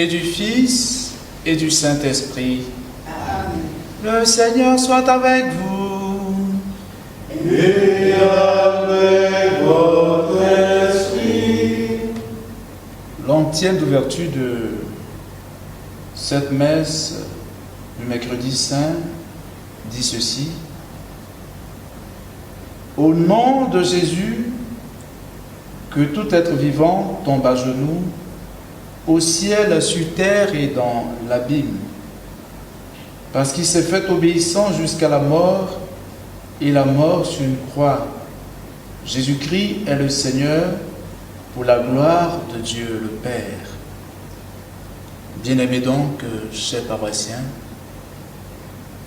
et du Fils, et du Saint-Esprit. Le Seigneur soit avec vous. Et avec votre esprit. L'antienne d'ouverture de cette messe du mercredi saint dit ceci. Au nom de Jésus, que tout être vivant tombe à genoux, au ciel, sur terre et dans l'abîme, parce qu'il s'est fait obéissant jusqu'à la mort, et la mort sur une croix. Jésus-Christ est le Seigneur, pour la gloire de Dieu le Père. Bien-aimés donc, chers paroissiens,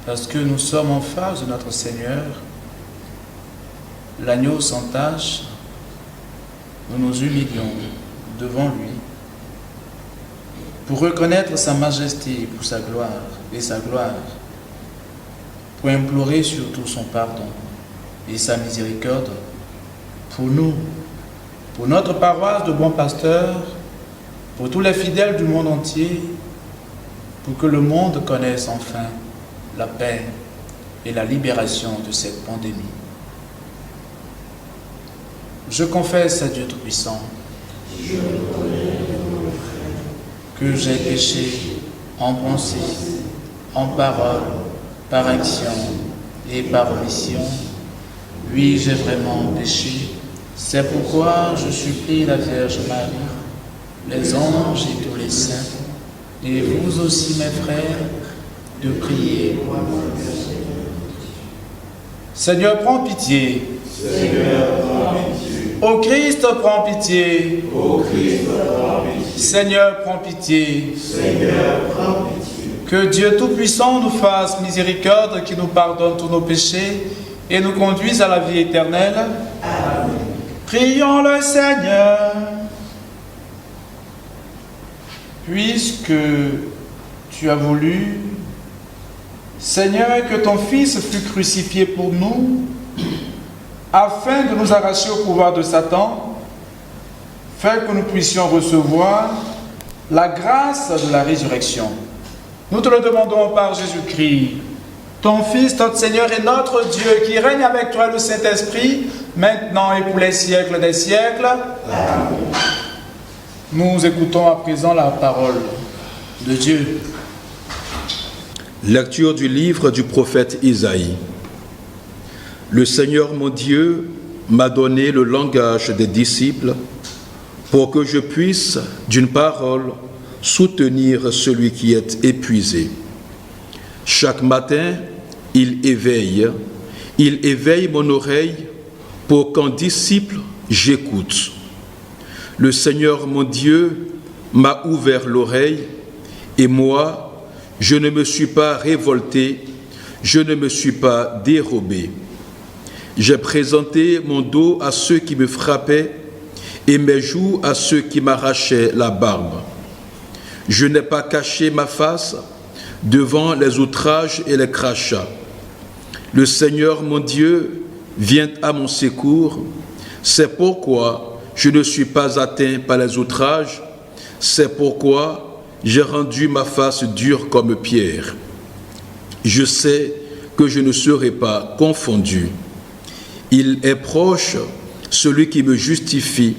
parce que nous sommes en face de notre Seigneur, l'agneau sans tache, nous nous humilions devant lui pour reconnaître sa majesté pour sa gloire et sa gloire, pour implorer surtout son pardon et sa miséricorde pour nous, pour notre paroisse de Bon Pasteur, pour tous les fidèles du monde entier, pour que le monde connaisse enfin la paix et la libération de cette pandémie. Je confesse à Dieu Tout-Puissant que j'ai péché en pensée, en parole, par action et par omission. Oui, j'ai vraiment péché. C'est pourquoi je supplie la Vierge Marie, les anges et tous les saints, et vous aussi mes frères, de prier. Seigneur, prends pitié. Seigneur, prends pitié. Ô Christ, prends pitié. Ô Christ, prends pitié. Seigneur, prends pitié. Seigneur, prends pitié. Que Dieu Tout-Puissant nous fasse miséricorde, qui nous pardonne tous nos péchés et nous conduise à la vie éternelle. Amen. Prions le Seigneur. Puisque tu as voulu, Seigneur, que ton Fils fût crucifié pour nous, afin de nous arracher au pouvoir de Satan, fais que nous puissions recevoir la grâce de la résurrection. Nous te le demandons par Jésus-Christ, ton Fils, notre Seigneur et notre Dieu, qui règne avec toi le Saint-Esprit, maintenant et pour les siècles des siècles. Amen. Nous écoutons à présent la parole de Dieu. Lecture du livre du prophète Isaïe. Le Seigneur mon Dieu m'a donné le langage des disciples pour que je puisse, d'une parole, soutenir celui qui est épuisé. Chaque matin, il éveille mon oreille pour qu'en disciple, j'écoute. Le Seigneur mon Dieu m'a ouvert l'oreille et moi, je ne me suis pas révolté, je ne me suis pas dérobé. J'ai présenté mon dos à ceux qui me frappaient et mes joues à ceux qui m'arrachaient la barbe. Je n'ai pas caché ma face devant les outrages et les crachats. Le Seigneur mon Dieu vient à mon secours, c'est pourquoi je ne suis pas atteint par les outrages, c'est pourquoi j'ai rendu ma face dure comme pierre. Je sais que je ne serai pas confondu. Il est proche, celui qui me justifie.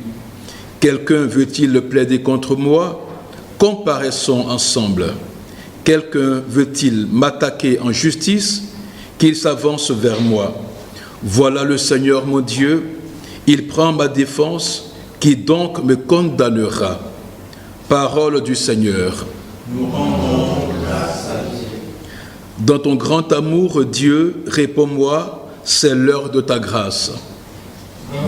Quelqu'un veut-il plaider contre moi? Comparaissons ensemble. Quelqu'un veut-il m'attaquer en justice? Qu'il s'avance vers moi. Voilà le Seigneur mon Dieu, il prend ma défense, qui donc me condamnera? Parole du Seigneur. Nous rendons grâce à Dieu. Dans ton grand amour, Dieu, réponds-moi, c'est l'heure de ta grâce.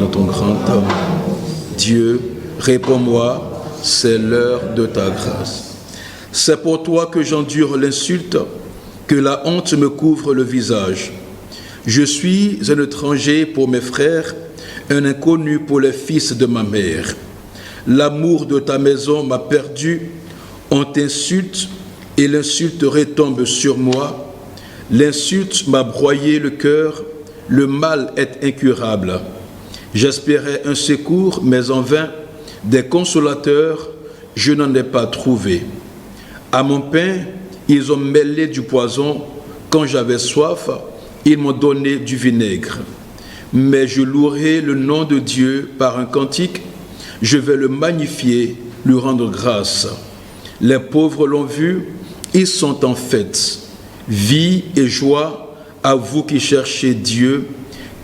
Dans ton grand amour, Dieu, réponds-moi, c'est l'heure de ta grâce. C'est pour toi que j'endure l'insulte, que la honte me couvre le visage. Je suis un étranger pour mes frères, un inconnu pour les fils de ma mère. L'amour de ta maison m'a perdu, on t'insulte et l'insulte retombe sur moi. L'insulte m'a broyé le cœur, le mal est incurable. J'espérais un secours, mais en vain, des consolateurs, je n'en ai pas trouvé. À mon pain, ils ont mêlé du poison. Quand j'avais soif, ils m'ont donné du vinaigre. Mais je louerai le nom de Dieu par un cantique. Je vais le magnifier, lui rendre grâce. Les pauvres l'ont vu, ils sont en fête. Vie et joie à vous qui cherchez Dieu,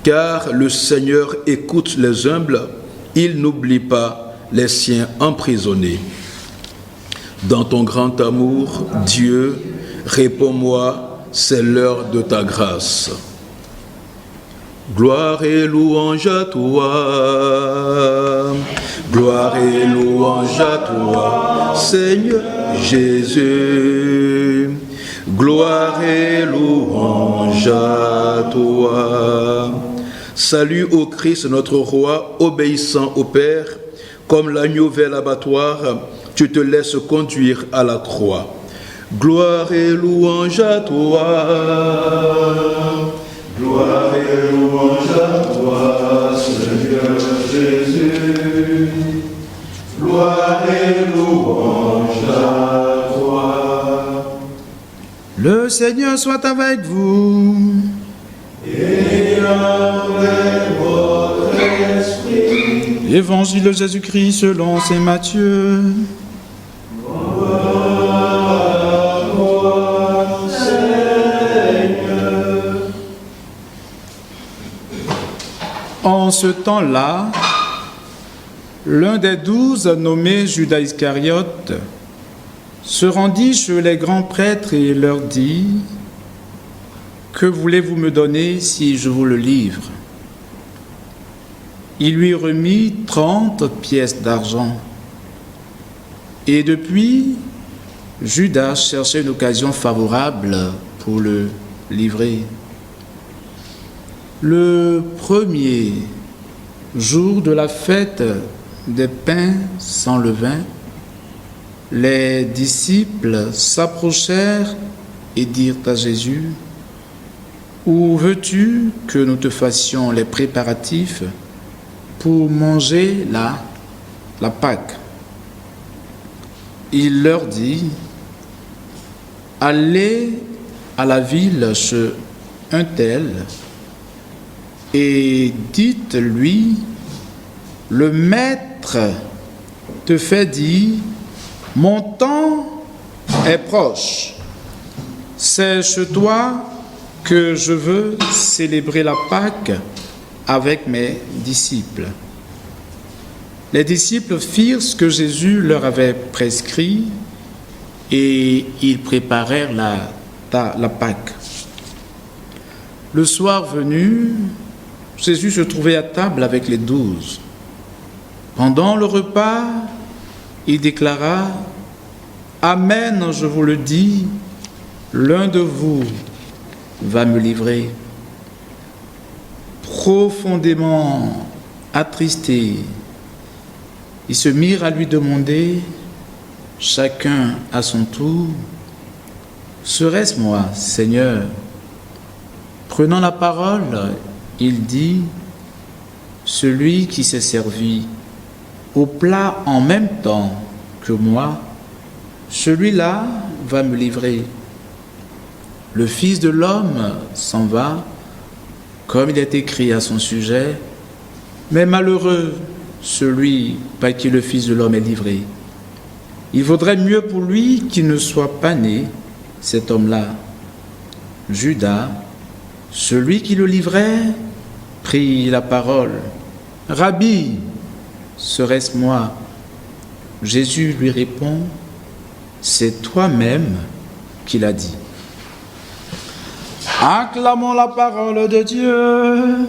car le Seigneur écoute les humbles, il n'oublie pas les siens emprisonnés. Dans ton grand amour, Dieu, réponds-moi, c'est l'heure de ta grâce. Gloire et louange à toi, gloire et louange à toi, Seigneur Jésus. Gloire et louange à toi. Salut au Christ notre roi, obéissant au Père, comme l'agneau vers l'abattoir, tu te laisses conduire à la croix. Gloire et louange à toi. Gloire et louange à toi, Seigneur Jésus. Gloire et louange à toi. Le Seigneur soit avec vous. Et avec votre esprit. Évangile de Jésus-Christ selon saint Matthieu. En ce temps-là, l'un des 12, nommé Judas Iscariote, se rendit chez les grands prêtres et leur dit : « Que voulez-vous me donner si je vous le livre ?» Il lui remit 30 pièces d'argent. Et depuis, Judas cherchait une occasion favorable pour le livrer. Le premier jour de la fête des pains sans levain, les disciples s'approchèrent et dirent à Jésus : « Où veux-tu que nous te fassions les préparatifs pour manger la Pâque ?» Il leur dit : « Allez à la ville chez un tel et dites-lui, le maître te fait dire, mon temps est proche. C'est chez toi que je veux célébrer la Pâque avec mes disciples. » Les disciples firent ce que Jésus leur avait prescrit et ils préparèrent la Pâque. Le soir venu, Jésus se trouvait à table avec les 12. Pendant le repas, il déclara : « Amen, je vous le dis, l'un de vous va me livrer. » Profondément attristés, ils se mirent à lui demander, chacun à son tour : « Serait-ce moi, Seigneur ?» Prenant la parole, il dit : « Celui qui s'est servi au plat en même temps que moi, celui-là va me livrer. Le Fils de l'homme s'en va, comme il est écrit à son sujet, mais malheureux celui par qui le Fils de l'homme est livré. Il vaudrait mieux pour lui qu'il ne soit pas né, cet homme-là. » Judas, celui qui le livrait, prit la parole. « Rabbi, serait-ce moi ?» Jésus lui répond : « C'est toi-même qui l'as dit. » Acclamons la parole de Dieu.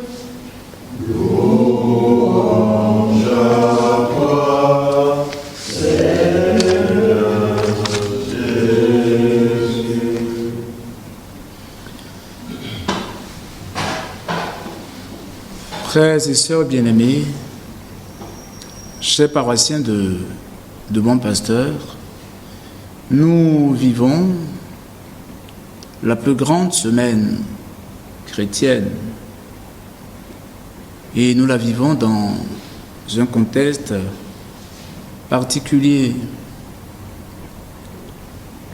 Louange à toi, Seigneur Jésus. Frères et sœurs bien-aimés, chers paroissiens de mon pasteur, nous vivons la plus grande semaine chrétienne et nous la vivons dans un contexte particulier.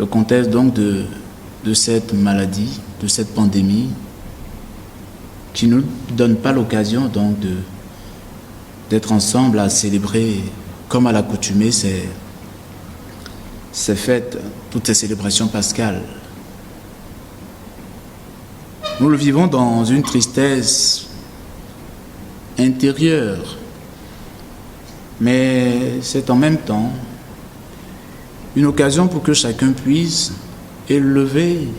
le contexte donc de cette maladie, de cette pandémie, qui ne nous donne pas l'occasion donc d'être ensemble à célébrer comme à l'accoutumée ces fêtes, toutes ces célébrations pascales. Nous le vivons dans une tristesse intérieure, mais c'est en même temps une occasion pour que chacun puisse élever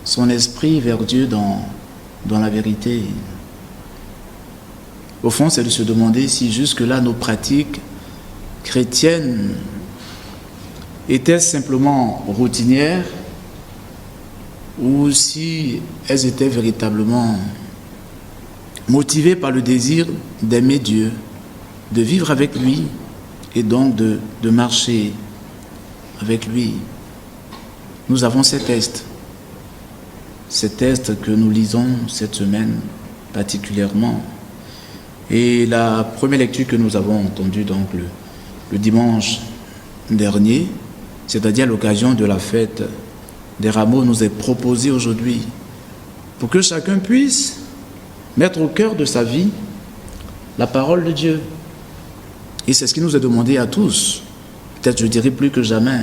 son esprit vers Dieu dans la vérité. Au fond, c'est de se demander si jusque-là nos pratiques chrétiennes étaient simplement routinières ou si elles étaient véritablement motivées par le désir d'aimer Dieu, de vivre avec lui et donc de marcher avec lui. Nous avons ces tests que nous lisons cette semaine particulièrement. Et la première lecture que nous avons entendue donc le dimanche dernier, c'est-à-dire à l'occasion de la fête des rameaux, nous est proposée aujourd'hui pour que chacun puisse mettre au cœur de sa vie la parole de Dieu. Et c'est ce qui nous est demandé à tous, peut-être je dirais plus que jamais,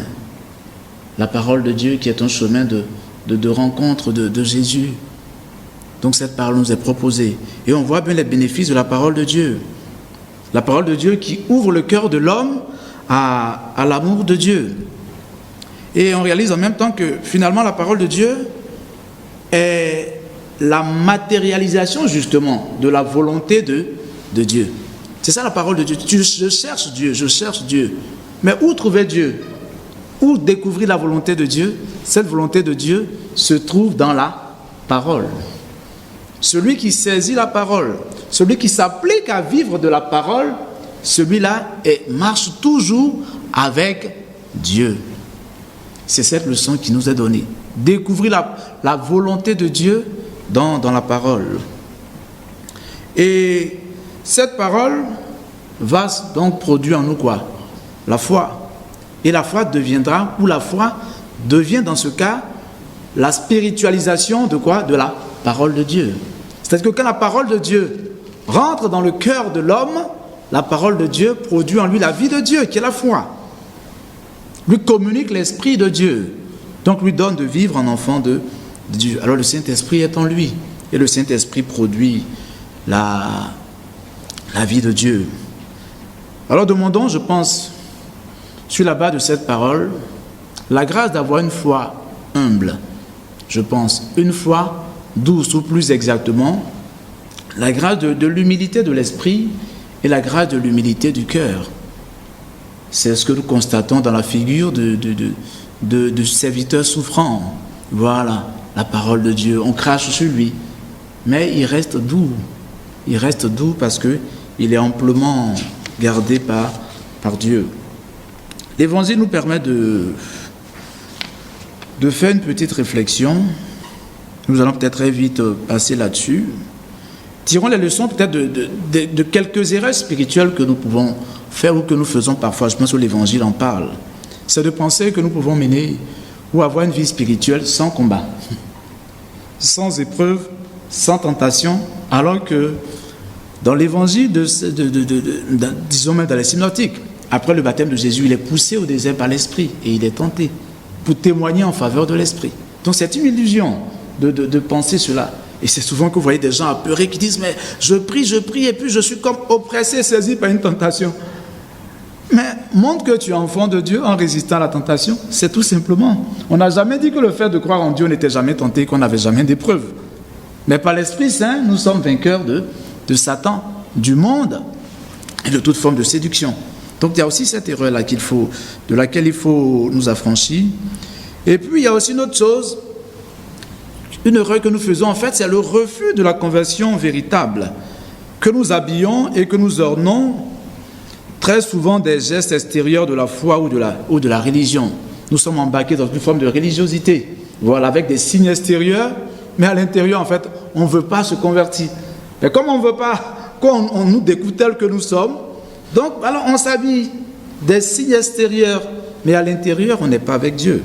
la parole de Dieu qui est un chemin de rencontre de Jésus. Donc cette parole nous est proposée. Et on voit bien les bénéfices de la parole de Dieu. La parole de Dieu qui ouvre le cœur de l'homme à l'amour de Dieu. Et on réalise en même temps que finalement la parole de Dieu est la matérialisation justement de la volonté de Dieu. C'est ça la parole de Dieu. Je cherche Dieu. Mais où trouver Dieu? Où découvrir la volonté de Dieu? Cette volonté de Dieu se trouve dans la parole. Celui qui saisit la parole, celui qui s'applique à vivre de la parole, celui-là marche toujours avec Dieu. C'est cette leçon qui nous est donnée. Découvrir la volonté de Dieu dans la parole. Et cette parole va donc produire en nous quoi? La foi. Et la foi deviendra, ou la foi devient dans ce cas, la spiritualisation de quoi? De la parole de Dieu. C'est-à-dire que quand la parole de Dieu rentre dans le cœur de l'homme, la parole de Dieu produit en lui la vie de Dieu, qui est la foi. Lui communique l'esprit de Dieu, donc lui donne de vivre en enfant de Dieu. Alors le Saint-Esprit est en lui, et le Saint-Esprit produit la vie de Dieu. Alors demandons, je pense, sur la base de cette parole, la grâce d'avoir une foi humble, je pense, une foi douce, ou plus exactement, la grâce de l'humilité de l'esprit et la grâce de l'humilité du cœur. C'est ce que nous constatons dans la figure de serviteurs souffrants. Voilà, la parole de Dieu. On crache sur lui, mais il reste doux. Il reste doux parce qu'il est amplement gardé par Dieu. L'Évangile nous permet de faire une petite réflexion. Nous allons peut-être très vite passer là-dessus. Tirons les leçons peut-être de quelques erreurs spirituelles que nous pouvons faire ou que nous faisons parfois. Je pense que l'Évangile en parle. C'est de penser que nous pouvons mener ou avoir une vie spirituelle sans combat, sans épreuve, sans tentation, alors que dans l'Évangile, disons même dans les synoptiques, après le baptême de Jésus, il est poussé au désert par l'Esprit et il est tenté pour témoigner en faveur de l'Esprit. Donc c'est une illusion de penser cela. Et c'est souvent que vous voyez des gens apeurés qui disent « Mais je prie, et puis je suis comme oppressé, saisi par une tentation. » Mais montre que tu es enfant de Dieu en résistant à la tentation. C'est tout simplement. On n'a jamais dit que le fait de croire en Dieu n'était jamais tenté, qu'on n'avait jamais d'épreuve. Mais par l'Esprit Saint, nous sommes vainqueurs de Satan, du monde et de toute forme de séduction. Donc il y a aussi cette erreur-là de laquelle il faut nous affranchir. Et puis il y a aussi une autre chose, une erreur que nous faisons en fait, c'est le refus de la conversion véritable, que nous habillons et que nous ornons très souvent des gestes extérieurs de la foi ou de la religion. Nous sommes embarqués dans une forme de religiosité, voilà, avec des signes extérieurs, mais à l'intérieur en fait, on ne veut pas se convertir. Mais comme on ne veut pas qu'on nous découvre tel que nous sommes, donc alors on s'habille des signes extérieurs, mais à l'intérieur on n'est pas avec Dieu.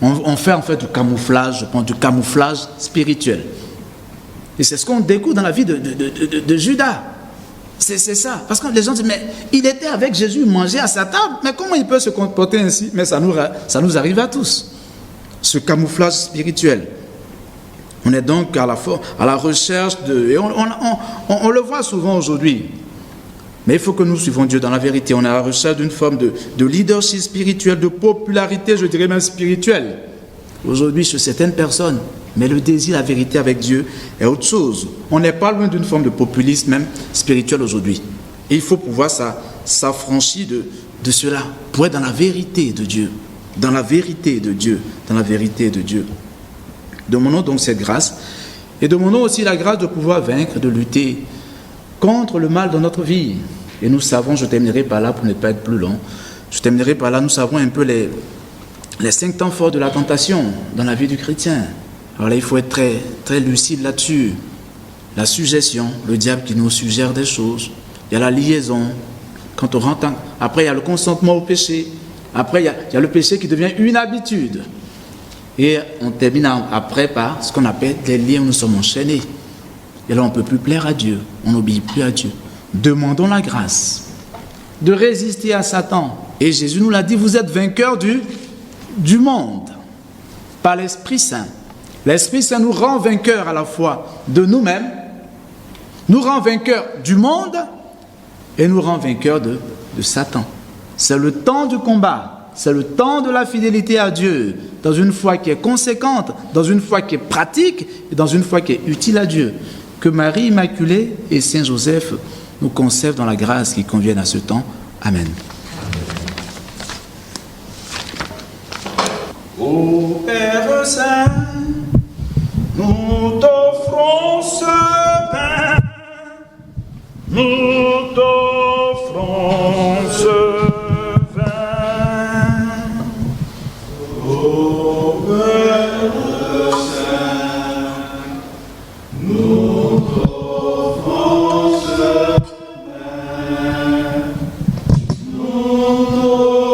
On fait en fait du camouflage, je pense, du camouflage spirituel. Et c'est ce qu'on découvre dans la vie de Judas. C'est ça. Parce que les gens disent, mais il était avec Jésus, il mangeait à sa table, mais comment il peut se comporter ainsi? Mais ça nous arrive à tous. Ce camouflage spirituel. On est donc à la recherche de... Et on le voit souvent aujourd'hui. Mais il faut que nous suivons Dieu dans la vérité. On est à la recherche d'une forme de leadership spirituel, de popularité, je dirais même spirituelle. Aujourd'hui, chez certaines personnes, mais le désir, la vérité avec Dieu est autre chose. On n'est pas loin d'une forme de populisme même spirituel aujourd'hui. Et il faut pouvoir s'affranchir de cela pour être dans la vérité de Dieu. Dans la vérité de Dieu. Dans la vérité de Dieu. Demandons donc cette grâce. Et demandons aussi la grâce de pouvoir vaincre, de lutter contre le mal dans notre vie. Et nous savons, je terminerai par là pour ne pas être plus long, je terminerai par là, nous savons un peu les 5 temps forts de la tentation dans la vie du chrétien. Alors là, il faut être très, très lucide là-dessus. La suggestion, le diable qui nous suggère des choses. Il y a la liaison. Quand on rentre après, il y a le consentement au péché. Après, il y a le péché qui devient une habitude. Et on termine après par ce qu'on appelle les liens où nous sommes enchaînés. Et là, on ne peut plus plaire à Dieu. On n'obéit plus à Dieu. Demandons la grâce de résister à Satan. Et Jésus nous l'a dit, vous êtes vainqueurs du monde par l'Esprit Saint. L'Esprit Saint nous rend vainqueurs à la fois de nous-mêmes, nous rend vainqueurs du monde et nous rend vainqueurs de Satan. C'est le temps du combat, c'est le temps de la fidélité à Dieu, dans une foi qui est conséquente, dans une foi qui est pratique et dans une foi qui est utile à Dieu. Que Marie Immaculée et Saint Joseph nous conservent dans la grâce qui convienne à ce temps. Amen. Ô Père Saint, nous t'offrons ce pain, nous t'offrons ce vin. Ô Père Saint, nous t'offrons ce pain, nous t'offrons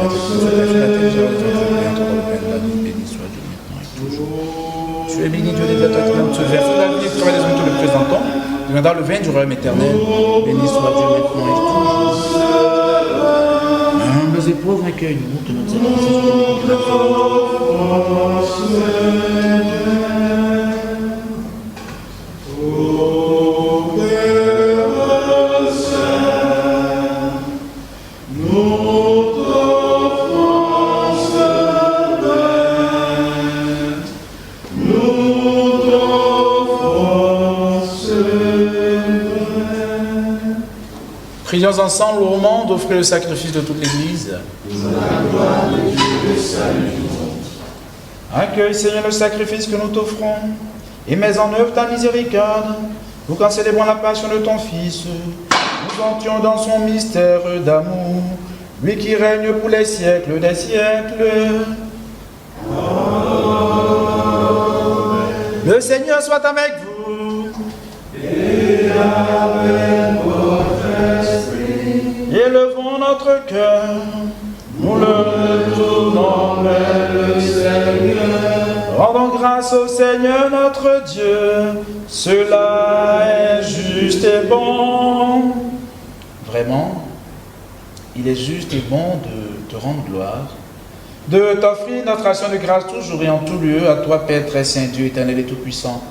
ce Tu es béni, Dieu des États qui viens de se verser la vie et travail des hommes que nous présentons. Deviendra le vin du royaume éternel. Béni soit Dieu maintenant et toujours. Humbles et pauvres, accueille-nous de notre Seigneur. Prions ensemble au monde, offrez le sacrifice de toute l'Église. Accueille, Seigneur, le sacrifice que nous t'offrons, et mets en œuvre ta miséricorde, pour qu'en célébrant la passion de ton Fils, nous entrions dans son mystère d'amour, lui qui règne pour les siècles des siècles. Le Seigneur soit avec vous. et avec votre esprit. Élevons notre cœur, nous le retournons vers le Seigneur. Rendons grâce au Seigneur notre Dieu, cela est juste et bon. Vraiment, il est juste et bon de te rendre gloire, de t'offrir notre action de grâce toujours et en tout lieu à toi, Père très saint, Dieu éternel et tout-puissant.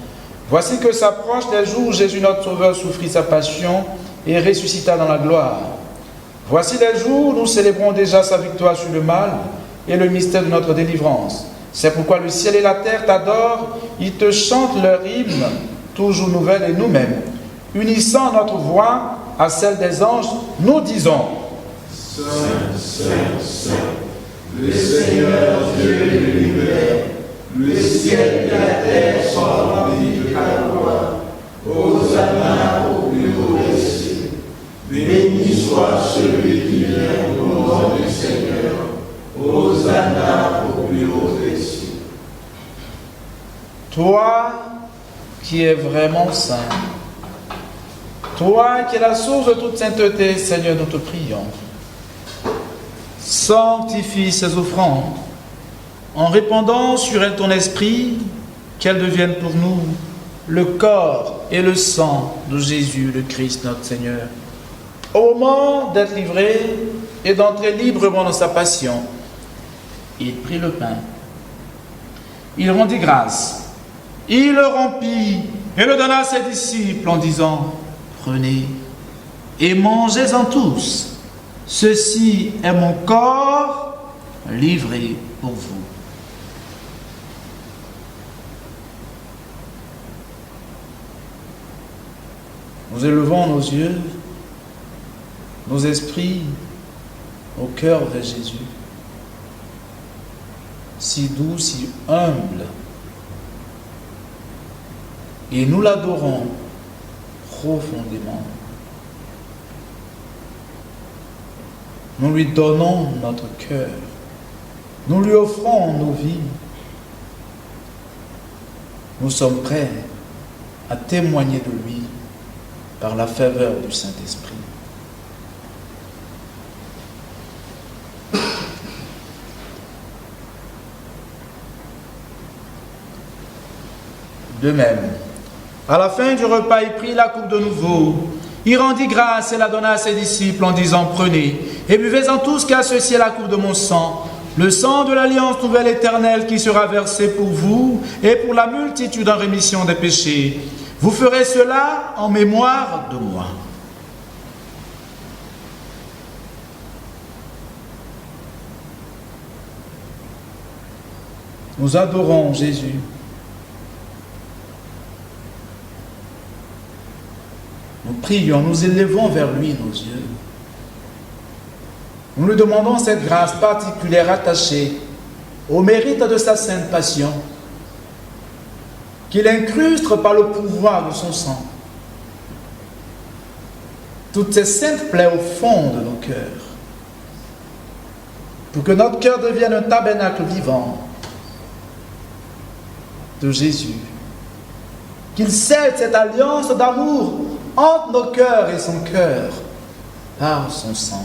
Voici que s'approchent les jours où Jésus notre Sauveur souffrit sa passion et ressuscita dans la gloire. Voici les jours où nous célébrons déjà sa victoire sur le mal et le mystère de notre délivrance. C'est pourquoi le ciel et la terre t'adorent, ils te chantent leur hymne, toujours nouvelle et nous-mêmes. Unissant notre voix à celle des anges, nous disons: Saint, Saint, Saint, le Seigneur Dieu de l'univers, le ciel et la terre sont remplis de ta gloire. Hosanna au plus haut des cieux. Béni soit celui qui vient au nom du Seigneur. Hosanna au plus haut des cieux. Toi qui es vraiment saint, toi qui es la source de toute sainteté, Seigneur, nous te prions. Sanctifie ces offrandes en répandant sur elle ton esprit, qu'elle devienne pour nous le corps et le sang de Jésus, le Christ, notre Seigneur. Au moment d'être livré et d'entrer librement dans sa passion, il prit le pain, il rendit grâce, il le rompit et le donna à ses disciples en disant, « Prenez et mangez-en tous, ceci est mon corps livré pour vous. » Nous élevons nos yeux, nos esprits au cœur de Jésus, si doux, si humble, et nous l'adorons profondément. Nous lui donnons notre cœur, nous lui offrons nos vies. Nous sommes prêts à témoigner de lui par la faveur du Saint-Esprit. De même, à la fin du repas, il prit la coupe de nouveau. Il rendit grâce et la donna à ses disciples en disant, « Prenez et buvez-en tous, car ceci est la coupe de mon sang, le sang de l'alliance nouvelle éternelle qui sera versé pour vous et pour la multitude en rémission des péchés. Vous ferez cela en mémoire de moi. » Nous adorons Jésus. Nous prions, nous élevons vers lui nos yeux. Nous lui demandons cette grâce particulière attachée au mérite de sa sainte passion, qu'il incruste par le pouvoir de son sang toutes ces saintes plaies au fond de nos cœurs, pour que notre cœur devienne un tabernacle vivant de Jésus, qu'il scelle cette alliance d'amour entre nos cœurs et son cœur par son sang.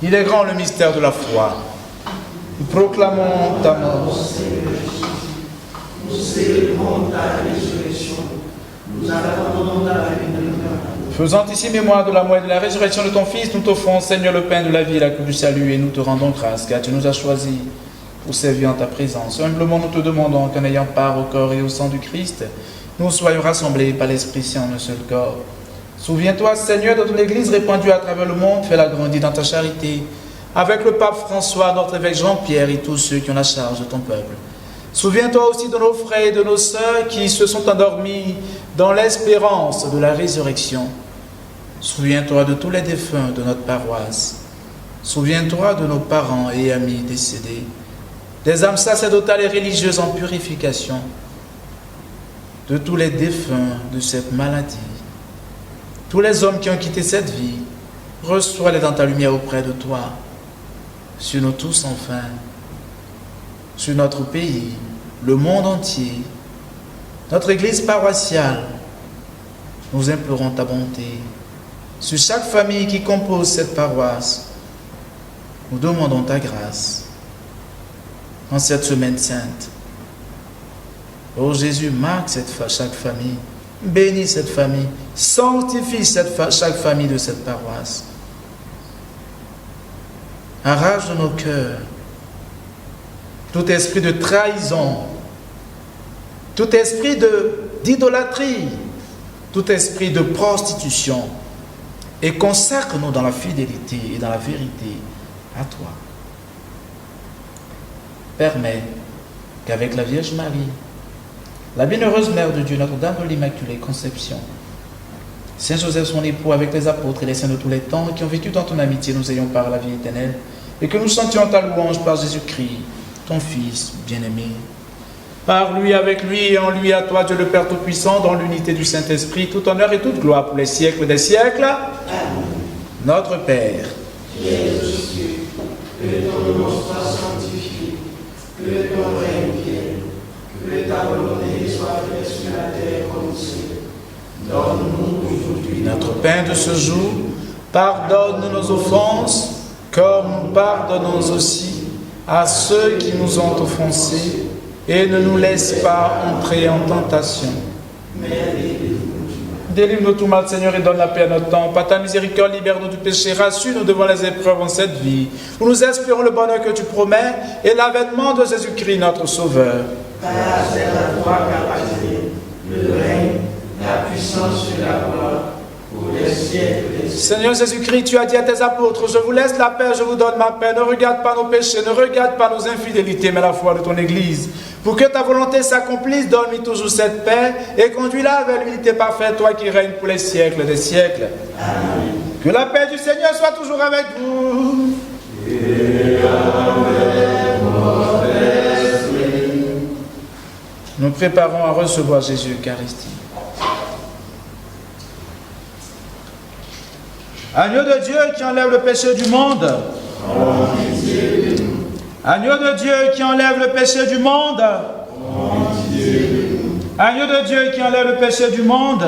Il est grand le mystère de la foi. Nous proclamons ta mort. Nous célébrons ta résurrection. Nous attendons ta venue. Faisant ici mémoire de la mort et de la résurrection de ton Fils, nous t'offrons, Seigneur, le pain de la vie et la coupe du salut, et nous te rendons grâce, car tu nous as choisis pour servir en ta présence. Humblement, nous te demandons qu'en ayant part au corps et au sang du Christ, nous soyons rassemblés par l'Esprit Saint en un seul corps. Souviens-toi, Seigneur, de ton Église répandue à travers le monde, fais-la grandir dans ta charité, avec le pape François, notre évêque Jean-Pierre et tous ceux qui ont la charge de ton peuple. Souviens-toi aussi de nos frères et de nos sœurs qui se sont endormis dans l'espérance de la résurrection. Souviens-toi de tous les défunts de notre paroisse. Souviens-toi de nos parents et amis décédés, des âmes sacerdotales et religieuses en purification, de tous les défunts de cette maladie. Tous les hommes qui ont quitté cette vie, reçois-les dans ta lumière auprès de toi. Sur nous tous enfin, sur notre pays, le monde entier, notre église paroissiale, nous implorons ta bonté. Sur chaque famille qui compose cette paroisse, nous demandons ta grâce. En cette semaine sainte, ô Jésus, marque chaque famille, bénis cette famille, sanctifie chaque famille de cette paroisse. Arrache de nos cœurs tout esprit de trahison, tout esprit d'idolâtrie, tout esprit de prostitution, et consacre-nous dans la fidélité et dans la vérité à toi. Permets qu'avec la Vierge Marie, la bienheureuse Mère de Dieu, Notre-Dame de l'Immaculée Conception, Saint Joseph son époux, avec les apôtres et les saints de tous les temps qui ont vécu dans ton amitié, nous ayons part à la vie éternelle, et que nous sentions ta louange par Jésus-Christ, ton Fils bien-aimé. Par lui, avec lui et en lui, à toi, Dieu le Père Tout-Puissant, dans l'unité du Saint-Esprit, tout honneur et toute gloire pour les siècles des siècles. Amen. Notre Père, qui es aux cieux, Que ton nom soit sanctifié, que ton règne vienne, que ta volonté soit faite sur la terre comme au ciel. Donne-nous aujourd'hui notre pain de ce jour. Pardonne nos offenses, comme nous pardonnons aussi à ceux qui nous ont offensés, et ne nous laisse pas entrer en tentation. Délivre-nous tout mal, Seigneur, et donne la paix à notre temps. Par ta miséricorde, libère-nous du péché, rassure-nous devant les épreuves en cette vie, où nous espérons le bonheur que tu promets et l'avènement de Jésus-Christ, notre Sauveur. car c'est à toi qu'appartient le règne, la puissance et la gloire pour les siècles des siècles. Seigneur Jésus-Christ, tu as dit à tes apôtres, je vous laisse la paix, je vous donne ma paix. Ne regarde pas nos péchés, ne regarde pas nos infidélités, mais la foi de ton Église. Pour que ta volonté s'accomplisse, donne-lui toujours cette paix et conduis-la vers l'unité parfaite, toi qui règnes pour les siècles des siècles. Amen. Que la paix du Seigneur soit toujours avec vous. Et avec votre esprit. Nous préparons à recevoir Jésus Eucharistie. Agneau de Dieu qui enlève le péché du monde. Agneau de Dieu qui enlève le péché du monde. Agneau de Dieu qui enlève le péché du monde.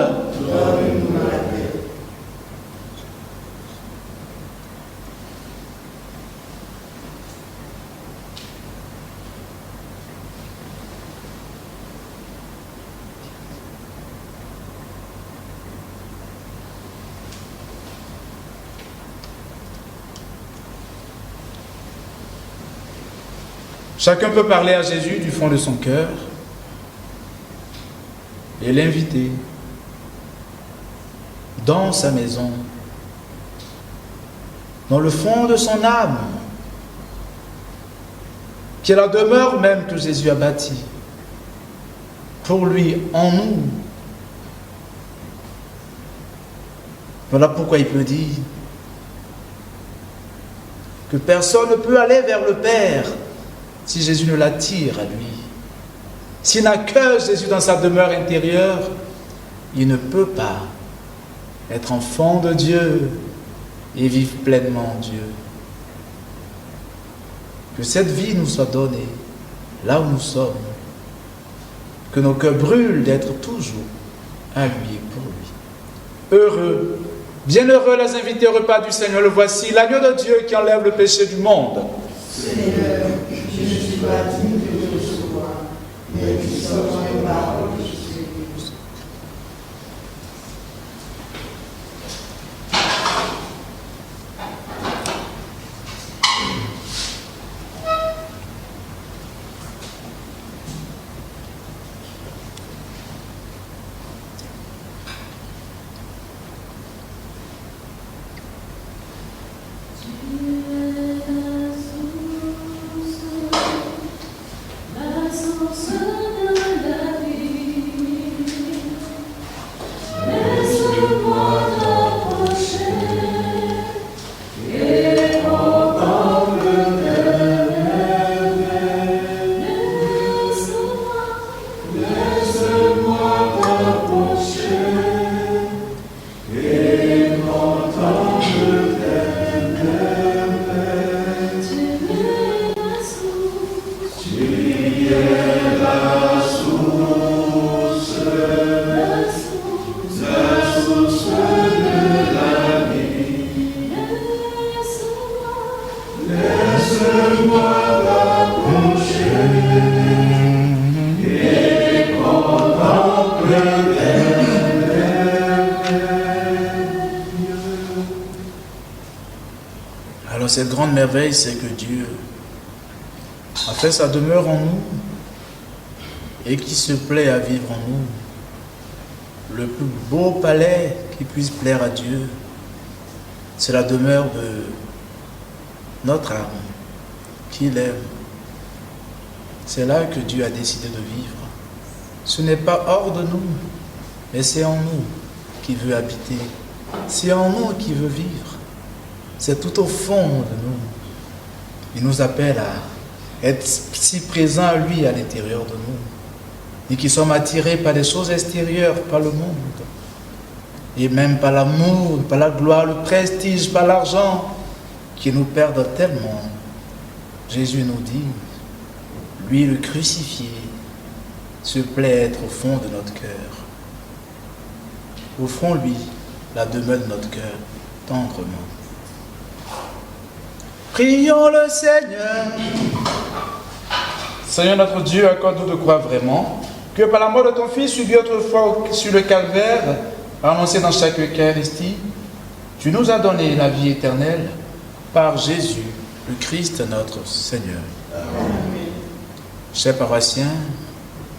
Chacun peut parler à Jésus du fond de son cœur et l'inviter dans sa maison, dans le fond de son âme, qui est la demeure même que Jésus a bâtie pour lui, en nous. Voilà pourquoi il peut dire que personne ne peut aller vers le Père si Jésus ne l'attire à lui. S'il n'a que Jésus dans sa demeure intérieure, il ne peut pas être enfant de Dieu et vivre pleinement Dieu. Que cette vie nous soit donnée là où nous sommes. Que nos cœurs brûlent d'être toujours à lui et pour lui. Heureux, bienheureux les invités au repas du Seigneur, le voici, l'agneau de Dieu qui enlève le péché du monde. Seigneur, je ne suis pas digne de te recevoir, mais tu sors une parole que je suis. Alors cette grande merveille, c'est que Dieu a fait sa demeure en nous et qui se plaît à vivre en nous. Le plus beau palais qui puisse plaire à Dieu, c'est la demeure de notre âme, qu'il aime. C'est là que Dieu a décidé de vivre. Ce n'est pas hors de nous, mais c'est en nous qu'il veut habiter. C'est en nous qu'il veut vivre. C'est tout au fond de nous. Il nous appelle à être si présents à lui à l'intérieur de nous. Et qui sommes attirés par des choses extérieures, par le monde. Et même par l'amour, par la gloire, le prestige, par l'argent, qui nous perdent tellement Jésus nous dit, lui le crucifié, se plaît être au fond de notre cœur. Offrons-lui la demeure de notre cœur tendrement. Prions le Seigneur. Seigneur notre Dieu, accorde-nous de croire vraiment que par la mort de ton Fils subi autrefois sur le calvaire, annoncé dans chaque Eucharistie, tu nous as donné la vie éternelle par Jésus, le Christ notre Seigneur. Amen. Chers paroissiens,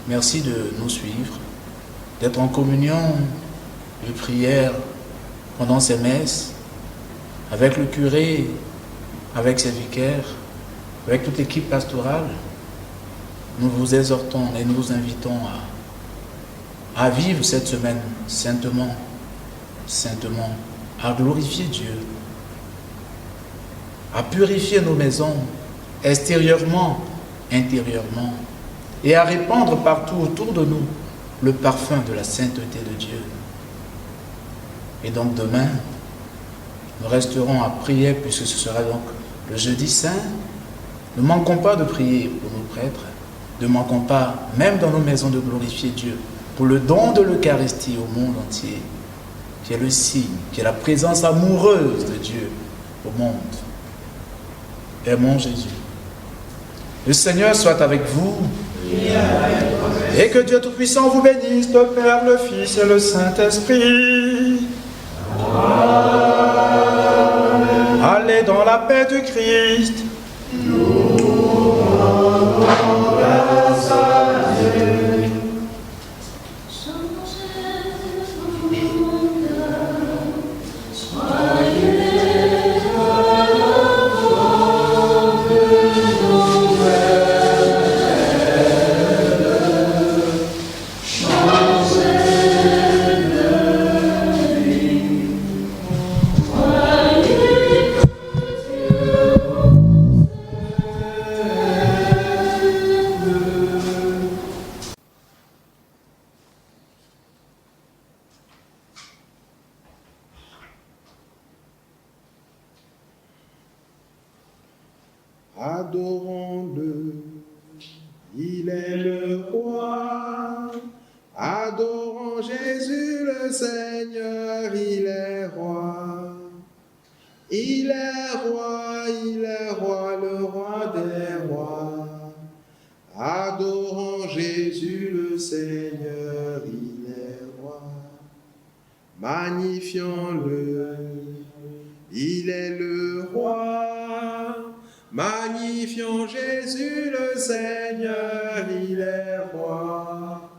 merci de nous suivre, d'être en communion de prière pendant ces messes, avec le curé, avec ses vicaires, avec toute l'équipe pastorale. Nous vous exhortons et nous vous invitons à vivre cette semaine saintement, à glorifier Dieu, à purifier nos maisons, extérieurement, intérieurement, et à répandre partout autour de nous le parfum de la sainteté de Dieu. Et donc demain, nous resterons à prier, puisque ce sera donc le jeudi saint. Ne manquons pas de prier pour nos prêtres, ne manquons pas, même dans nos maisons, de glorifier Dieu pour le don de l'Eucharistie au monde entier, qui est le signe, qui est la présence amoureuse de Dieu au monde. Aimons Jésus. Le Seigneur soit avec vous. Et que Dieu Tout-Puissant vous bénisse, le Père, le Fils et le Saint-Esprit. Amen. Allez dans la paix du Christ. Adorons-le, il est le roi. Adorons Jésus le Seigneur, il est roi. Il est roi, le roi des rois. Adorons Jésus le Seigneur, il est roi. Magnifions-le, il est le roi. Magnifions Jésus le Seigneur, il est roi.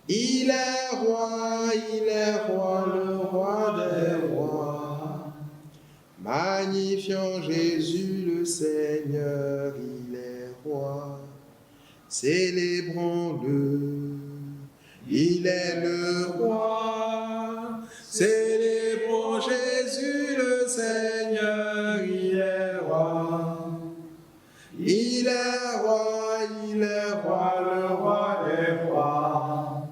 Il est roi, le roi des rois. Magnifions Jésus le Seigneur, il est roi. Célébrons-le, il est le roi. Célébrons Jésus le Seigneur, il est roi. Il est roi, le roi des rois.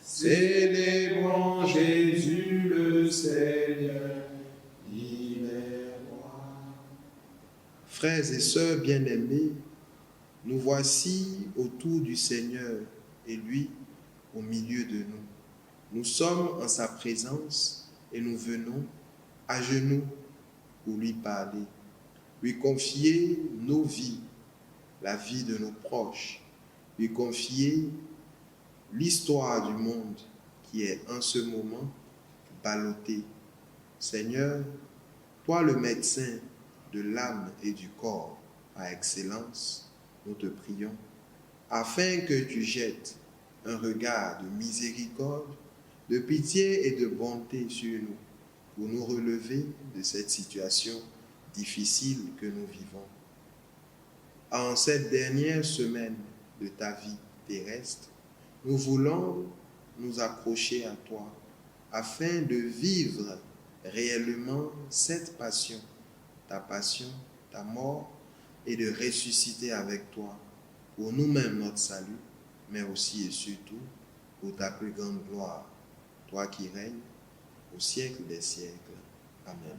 Célébrons Jésus le Seigneur, il est roi. Frères et sœurs bien-aimés, nous voici autour du Seigneur et lui au milieu de nous. Nous sommes en sa présence et nous venons à genoux pour lui parler, lui confier nos vies, la vie de nos proches, lui confier l'histoire du monde qui est en ce moment ballottée. Seigneur, toi le médecin de l'âme et du corps par excellence, nous te prions, afin que tu jettes un regard de miséricorde, de pitié et de bonté sur nous, pour nous relever de cette situation difficile que nous vivons. En cette dernière semaine de ta vie terrestre, nous voulons nous accrocher à toi, afin de vivre réellement cette passion, ta mort, et de ressusciter avec toi, pour nous-mêmes notre salut, mais aussi et surtout pour ta plus grande gloire, toi qui règnes au siècle des siècles. Amen.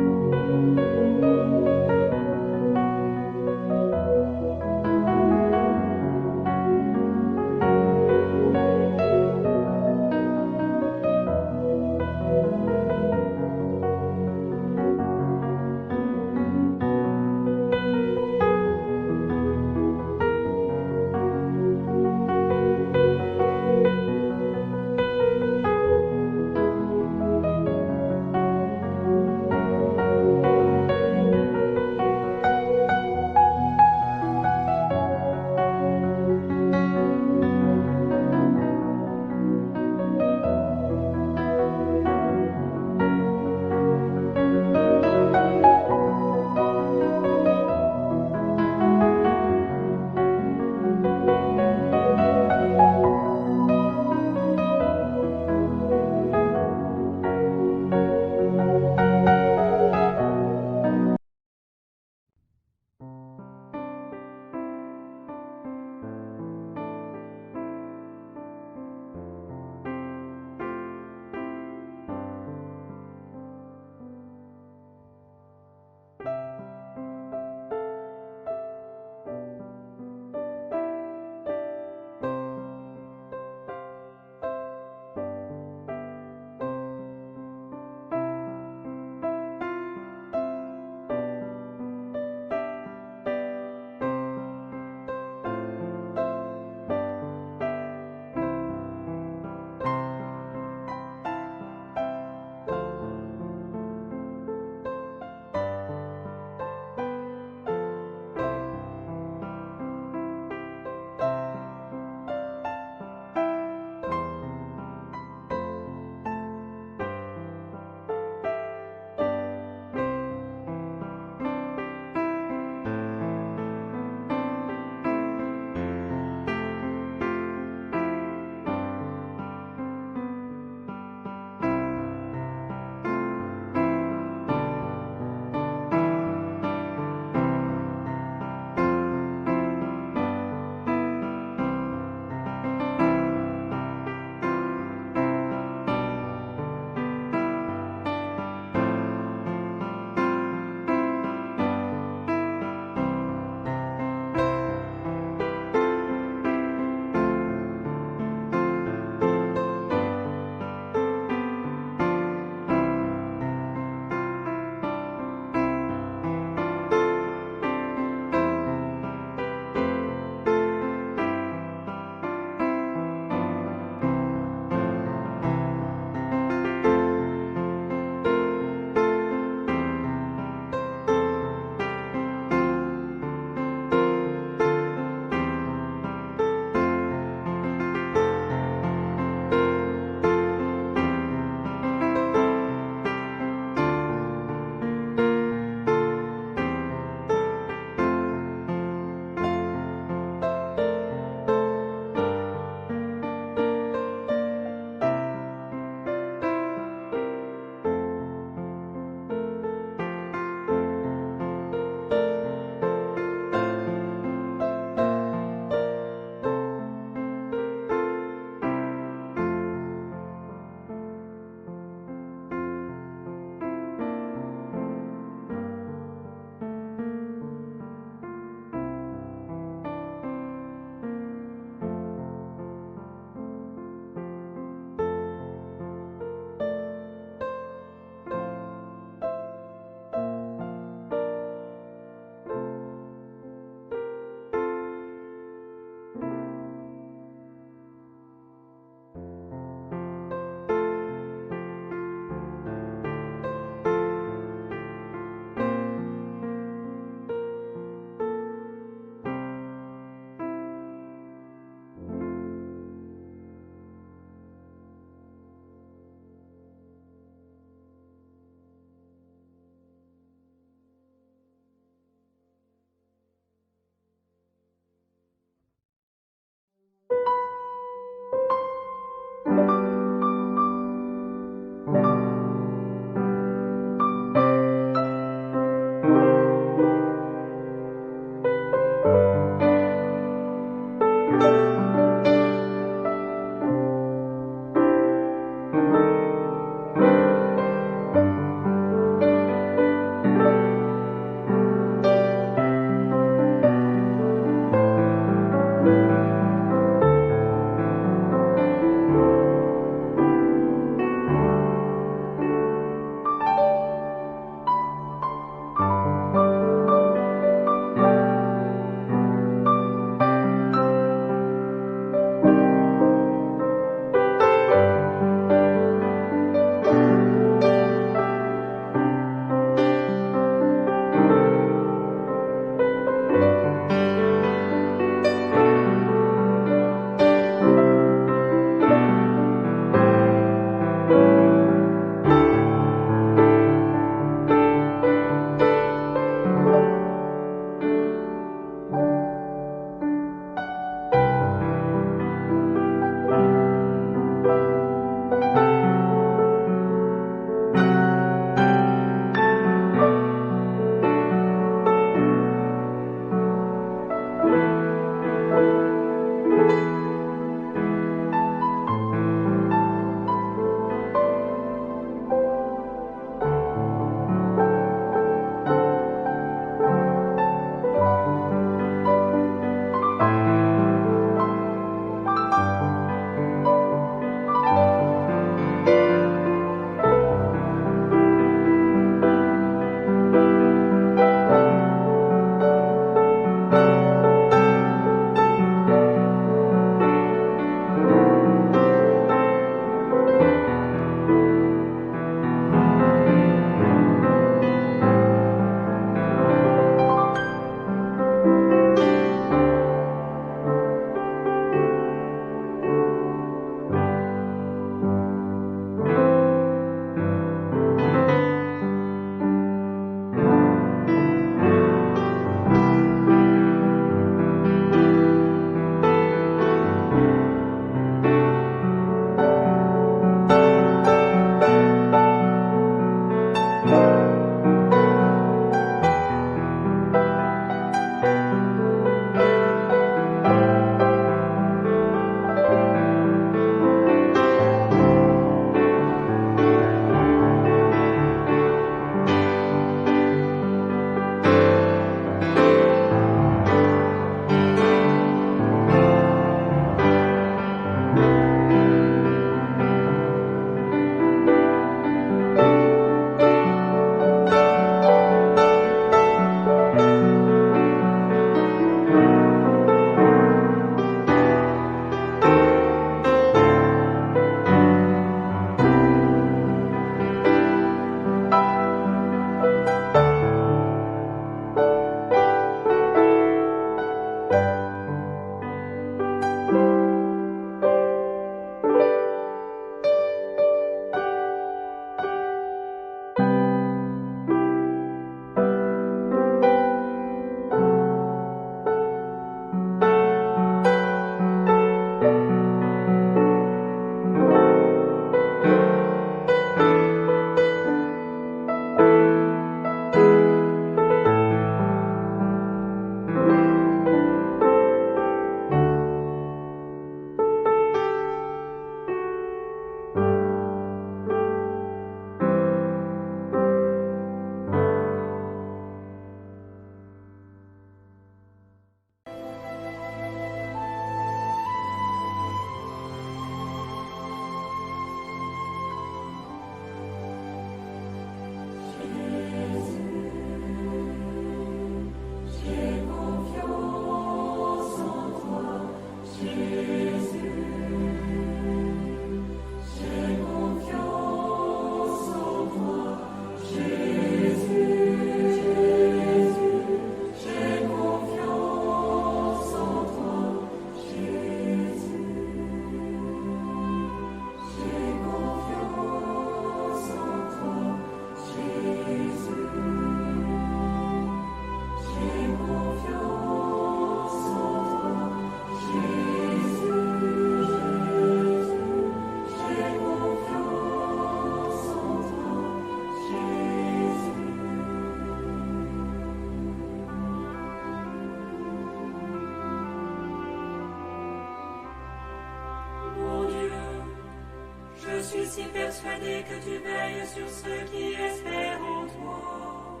suis si persuadé que tu veilles sur ceux qui espèrent en toi,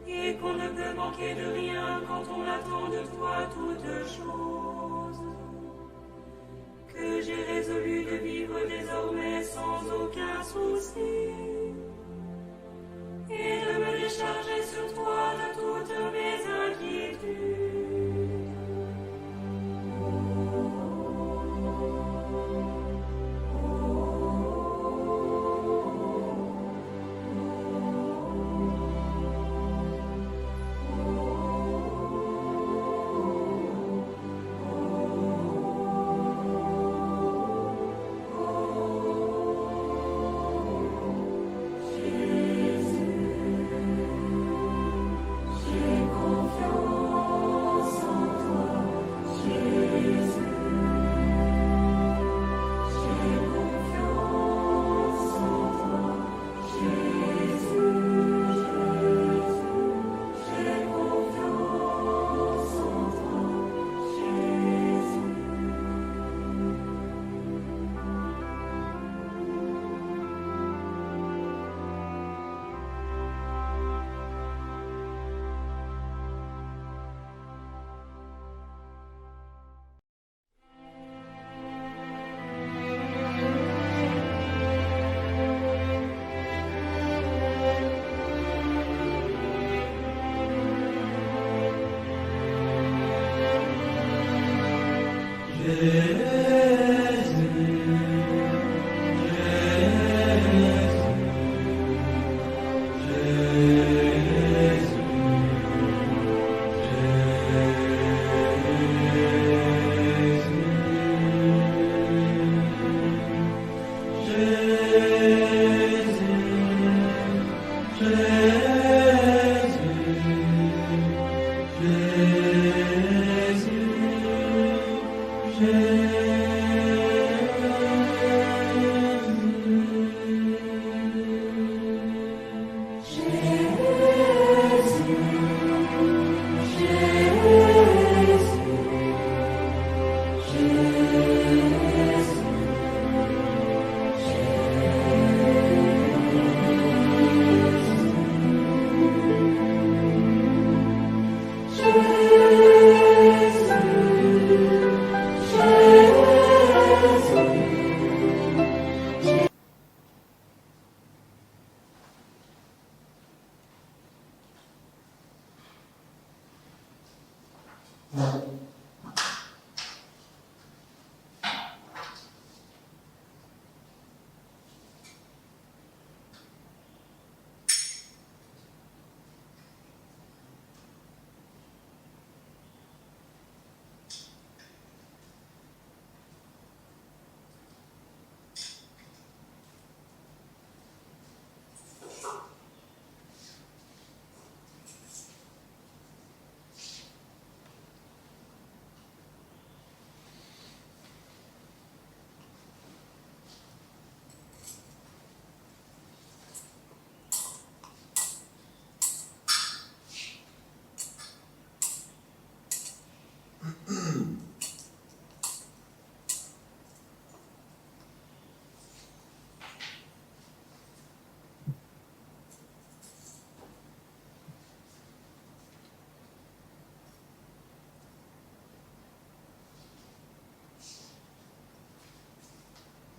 et qu'on ne peut manquer de rien quand on attend de toi toutes choses, que j'ai résolu de vivre désormais sans aucun souci, et de me décharger sur toi de toutes mes inquiétudes.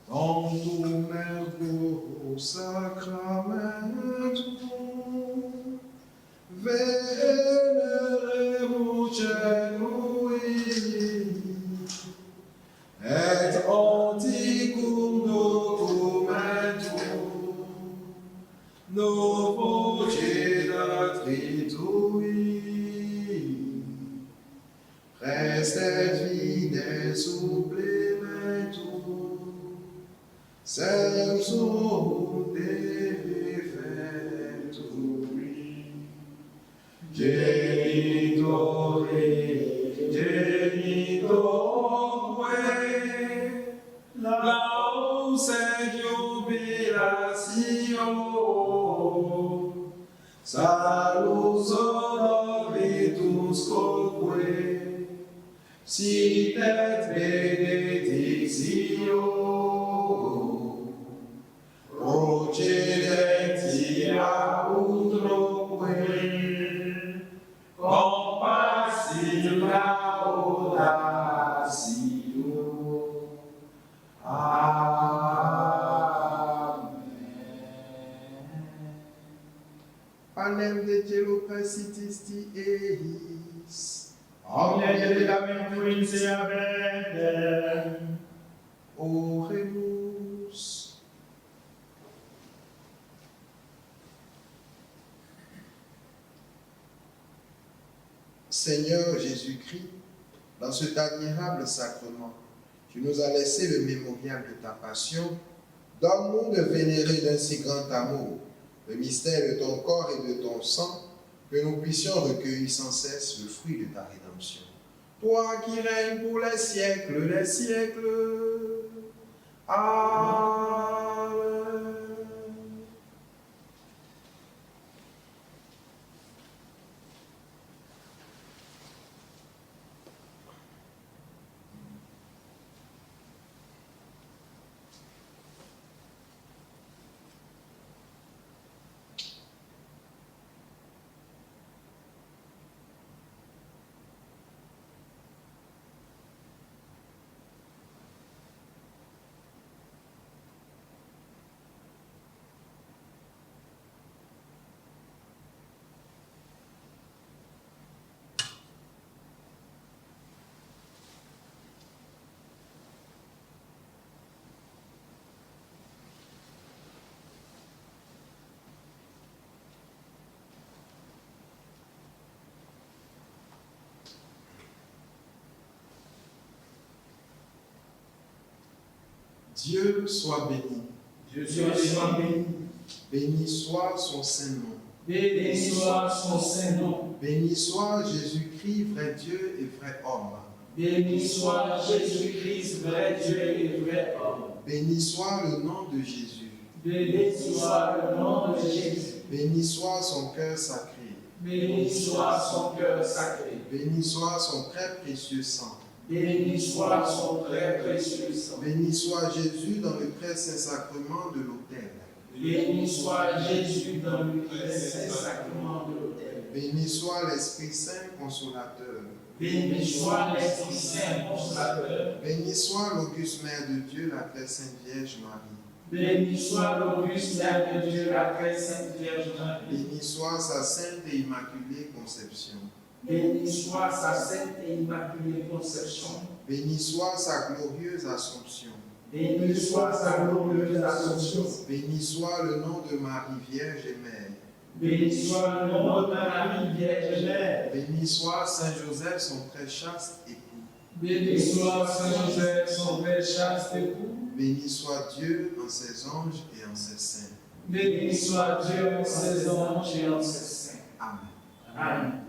Dans ton merveilleux sacramento, veneremos celui, et anticum documentum, novo tritui, prestet fide supplementum, Samsung defecturi, genitori, laus et jubilatio, salus honoritus quoque, sit et benedictio, procedentia utroque, compassiva audatio. Amen. Panem de Cielo praesitisti eis, Omnia delicament quince abendem. Oremus. Seigneur Jésus-Christ, dans cet admirable sacrement, tu nous as laissé le mémorial de ta passion. Donne-nous de vénérer d'un si grand amour le mystère de ton corps et de ton sang, que nous puissions recueillir sans cesse le fruit de ta rédemption. Toi qui règnes pour les siècles des siècles. Amen. Dieu soit béni. Dieu soit béni. Béni soit son Saint-Nom. Béni soit son Saint-Nom. Béni soit Jésus-Christ, vrai Dieu et vrai homme. Béni soit Jésus-Christ, vrai Dieu et vrai homme. Béni soit le nom de Jésus. Béni soit le nom de Jésus. Béni soit son cœur sacré. Béni soit son cœur sacré. Béni soit son très précieux sang. Béni soit son très précieux sang. Béni soit Jésus dans le très saint sacrement de l'autel. Béni soit Jésus dans le très saint sacrement de l'autel. Béni soit l'Esprit Saint consolateur. Béni soit l'Esprit Saint consolateur. Béni soit l'auguste Mère de Dieu, la très Sainte Vierge Marie. Béni soit l'auguste Mère de Dieu, la très Sainte Vierge Marie. Béni soit sa sainte et immaculée conception. Béni soit sa sainte et immaculée conception. Béni soit sa glorieuse Assomption. Béni soit sa glorieuse Assomption. Béni soit le nom de Marie Vierge et Mère. Béni soit le nom de Marie Vierge Mère. Béni soit Saint Joseph, son très chaste époux. Béni soit Saint Joseph, son très chaste époux. Béni soit Dieu en ses anges et en ses saints. Béni soit Dieu en ses anges et en ses saints. Amen. Amen.